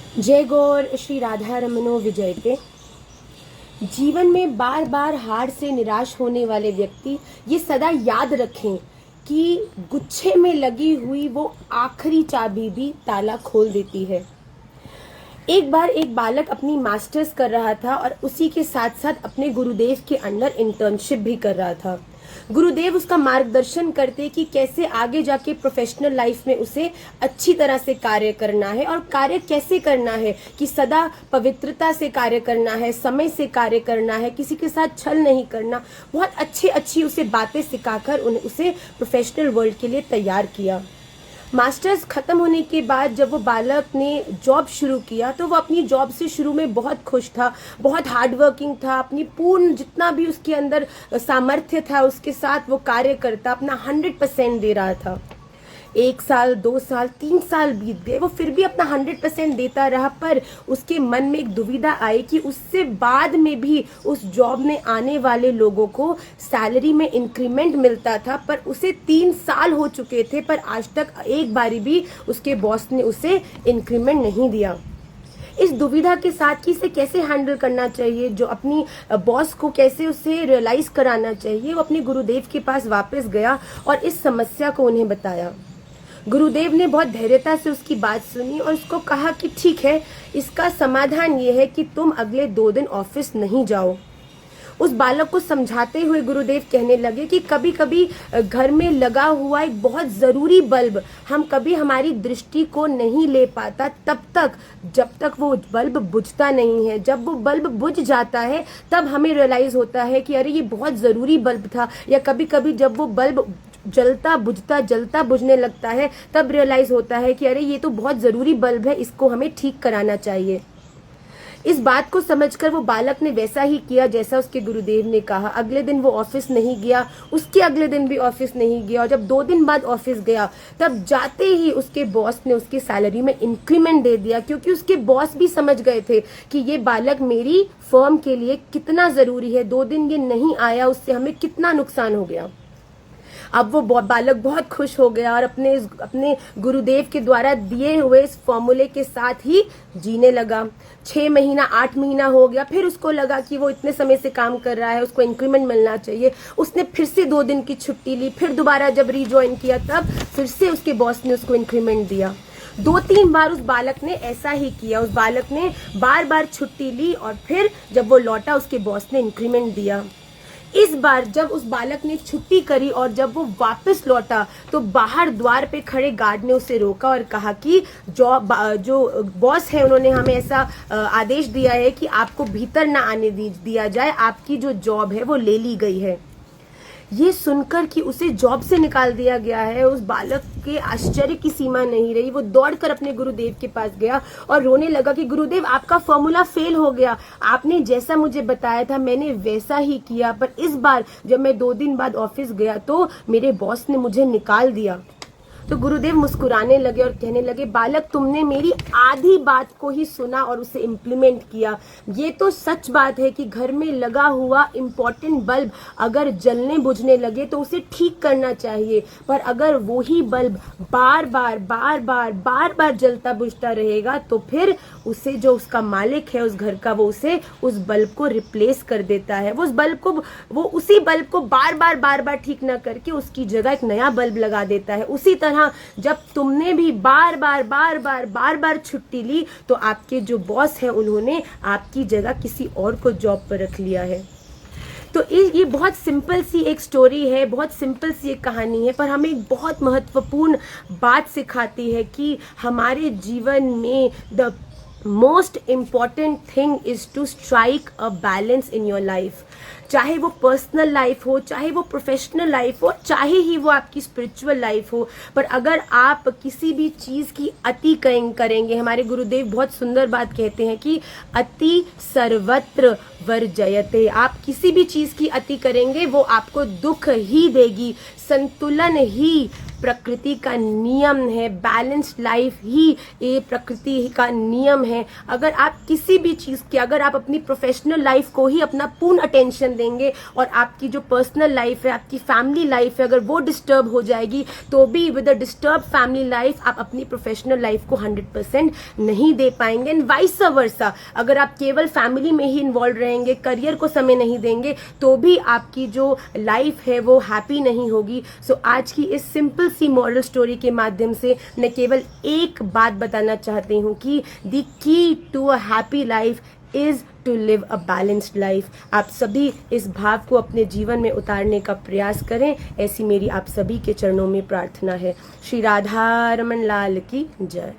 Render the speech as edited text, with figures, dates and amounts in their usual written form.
जय गौर श्री राधा रमनो विजयते। जीवन में बार बार हार से निराश होने वाले व्यक्ति ये सदा याद रखें कि गुच्छे में लगी हुई वो आखिरी चाबी भी ताला खोल देती है। एक बार एक बालक अपनी मास्टर्स कर रहा था और उसी के साथ साथ अपने गुरुदेव के अंडर इंटर्नशिप भी कर रहा था। गुरुदेव उसका मार्गदर्शन करते कि कैसे आगे जाके प्रोफेशनल लाइफ में उसे अच्छी तरह से कार्य करना है और कार्य कैसे करना है कि सदा पवित्रता से कार्य करना है, समय से कार्य करना है, किसी के साथ छल नहीं करना। बहुत अच्छी उसे बातें सिखाकर उसे प्रोफेशनल वर्ल्ड के लिए तैयार किया। मास्टर्स खत्म होने के बाद जब वो बालक ने जॉब शुरू किया तो वो अपनी जॉब से शुरू में बहुत खुश था, बहुत हार्ड वर्किंग था, अपनी पूर्ण जितना भी उसके अंदर सामर्थ्य था उसके साथ वो कार्य करता, अपना 100% दे रहा था। 1 साल, 2 साल, 3 साल बीत गए, वो फिर भी अपना 100% देता रहा, पर उसके मन में एक दुविधा आई कि उससे बाद में भी उस जॉब में आने वाले लोगों को सैलरी में इंक्रीमेंट मिलता था, पर उसे 3 साल हो चुके थे पर आज तक एक बारी भी उसके बॉस ने उसे इंक्रीमेंट नहीं दिया। इस दुविधा के साथ कि इसे कैसे हैंडल करना चाहिए, जो अपनी बॉस को कैसे उसे रियलाइज कराना चाहिए, वो अपने गुरुदेव के पास वापस गया और इस समस्या को उन्हें बताया। गुरुदेव ने बहुत धैर्यता से उसकी बात सुनी और उसको कहा कि ठीक है, इसका समाधान ये है कि तुम अगले 2 दिन ऑफिस नहीं जाओ। उस बालक को समझाते हुए गुरुदेव कहने लगे कि कभी कभी घर में लगा हुआ एक बहुत जरूरी बल्ब हम कभी हमारी दृष्टि को नहीं ले पाता तब तक जब तक वो बल्ब बुझता नहीं है। जब वो बल्ब बुझ जाता है तब हमें रियलाइज होता है कि अरे ये बहुत जरूरी बल्ब था, या कभी कभी जब वो बल्ब जलता बुझने लगता है तब रियलाइज होता है कि अरे ये तो बहुत जरूरी बल्ब है, इसको हमें ठीक कराना चाहिए। इस बात को समझकर वो बालक ने वैसा ही किया जैसा उसके गुरुदेव ने कहा। अगले दिन वो ऑफिस नहीं गया, उसके अगले दिन भी ऑफिस नहीं गया, और जब 2 दिन बाद ऑफिस गया तब जाते ही उसके बॉस ने उसकी सैलरी में इंक्रीमेंट दे दिया, क्योंकि उसके बॉस भी समझ गए थे कि ये बालक मेरी फर्म के लिए कितना जरूरी है। 2 दिन ये नहीं आया, उससे हमें कितना नुकसान हो गया। अब वो बालक बहुत खुश हो गया और अपने गुरुदेव के द्वारा दिए हुए इस फॉर्मूले के साथ ही जीने लगा। 6 महीना 8 महीना हो गया, फिर उसको लगा कि वो इतने समय से काम कर रहा है, उसको इंक्रीमेंट मिलना चाहिए। उसने फिर से 2 दिन की छुट्टी ली, फिर दोबारा जब रीज्वाइन किया तब फिर से उसके बॉस ने उसको इंक्रीमेंट दिया। 2-3 बार उस बालक ने ऐसा ही किया। उस बालक ने बार बार छुट्टी ली और फिर जब वो लौटा उसके बॉस ने इंक्रीमेंट दिया। इस बार जब उस बालक ने छुट्टी करी और जब वो वापस लौटा तो बाहर द्वार पे खड़े गार्ड ने उसे रोका और कहा कि जो बॉस है उन्होंने हमें ऐसा आदेश दिया है कि आपको भीतर ना आने दिया जाए, आपकी जो जॉब है वो ले ली गई है। ये सुनकर कि उसे जॉब से निकाल दिया गया है, उस बालक के आश्चर्य की सीमा नहीं रही। वो दौड़कर अपने गुरुदेव के पास गया और रोने लगा कि गुरुदेव, आपका फॉर्मूला फेल हो गया, आपने जैसा मुझे बताया था मैंने वैसा ही किया, पर इस बार जब मैं 2 दिन बाद ऑफिस गया तो मेरे बॉस ने मुझे निकाल दिया। तो गुरुदेव मुस्कुराने लगे और कहने लगे, बालक, तुमने मेरी आधी बात को ही सुना और उसे इम्प्लीमेंट किया। ये तो सच बात है कि घर में लगा हुआ इम्पोर्टेंट बल्ब अगर जलने बुझने लगे तो उसे ठीक करना चाहिए, पर अगर वही बल्ब बार बार जलता बुझता रहेगा तो फिर उसे जो उसका मालिक है उस घर का, वो उसे उस बल्ब को रिप्लेस कर देता है। वो उसी बल्ब को बार बार ठीक ना करके उसकी जगह एक नया बल्ब लगा देता है। उसी तरह जब तुमने भी बार बार छुट्टी ली तो आपके जो बॉस हैं उन्होंने आपकी जगह किसी और को जॉब पर रख लिया है। तो ये बहुत सिंपल सी एक स्टोरी है, बहुत सिंपल सी एक कहानी है, पर हमें एक बहुत महत्वपूर्ण बात सिखाती है कि हमारे जीवन में the most important thing is to strike a balance in your life. चाहे वो पर्सनल लाइफ हो, चाहे वो प्रोफेशनल लाइफ हो, चाहे ही वो आपकी स्पिरिचुअल लाइफ हो, पर अगर आप किसी भी चीज की अति करेंगे, हमारे गुरुदेव बहुत सुंदर बात कहते हैं कि अति सर्वत्र वर्जयते। आप किसी भी चीज की अति करेंगे वो आपको दुख ही देगी, संतुलन ही प्रकृति का नियम है, बैलेंस्ड लाइफ ही ये प्रकृति का नियम है। अगर आप किसी भी चीज़ की, अगर आप अपनी प्रोफेशनल लाइफ को ही अपना पूर्ण अटेंशन देंगे और आपकी जो पर्सनल लाइफ है, आपकी फैमिली लाइफ है, अगर वो डिस्टर्ब हो जाएगी तो भी with a disturb family life आप अपनी प्रोफेशनल लाइफ को 100% नहीं दे पाएंगे। एंड वाइस वर्सा, अगर आप केवल फैमिली में ही इन्वॉल्व रहेंगे, करियर को समय नहीं देंगे तो भी आपकी जो लाइफ है वो हैप्पी नहीं होगी। सो आज की इस सिंपल सी मॉरल स्टोरी के माध्यम से मैं केवल एक बात बताना चाहती हूँ कि the key to a happy life is to live a balanced life. आप सभी इस भाव को अपने जीवन में उतारने का प्रयास करें, ऐसी मेरी आप सभी के चरणों में प्रार्थना है। श्री राधा रमन लाल की जय।